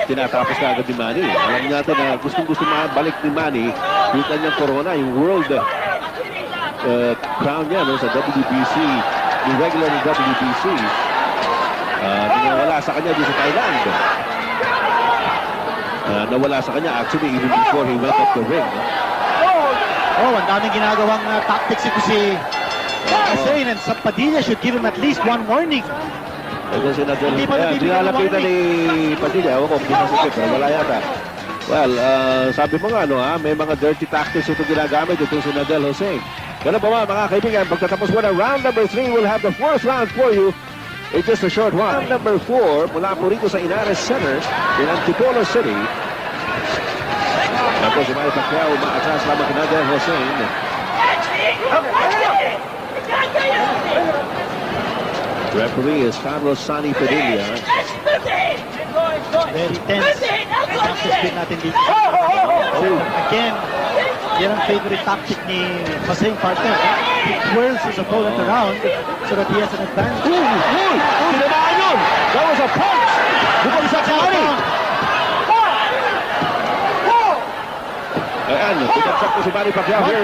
Tinatapos na agad ni Manny. Alam natin na gustong-gusto balik ni Manny yung kanyang corona, yung world crown niya no, sa WBC, yung regular ng WBC. Nawala sa kanya dito sa Thailand. Nawala sa kanya actually even before he went up the ring. Ang daming ginagawang tactics ito si Hussein, and Padilla should give him at least one warning. Hindi pa nilalapitan ni Padilla. Ewan ko, pinasikip, pero wala yata. Well, sabi mo nga, no, may mga dirty tactics ito ginagamit itong si Nadal Hussein. Ganun pa mga kaibigan, pagkatapos mo ng round number 3, we'll have the fourth round for you. It's just a short one. Round number 4, mula po rito sa Inares Center in Antipolo City. Tapos si Manny Pacquiao, umaatras lamang kay Nadal Hussein. Referee is Carlos Sani Padilla. Very tense. Practice din natin dito. Again, yan ang favorite tactic ni Hussein, partner. He twirls his opponent around so that he has an advantage. Tinamaan yun! That was a punch! Bumagsak si Manny! Ayan, bumagsak po si Manny Pacquiao here.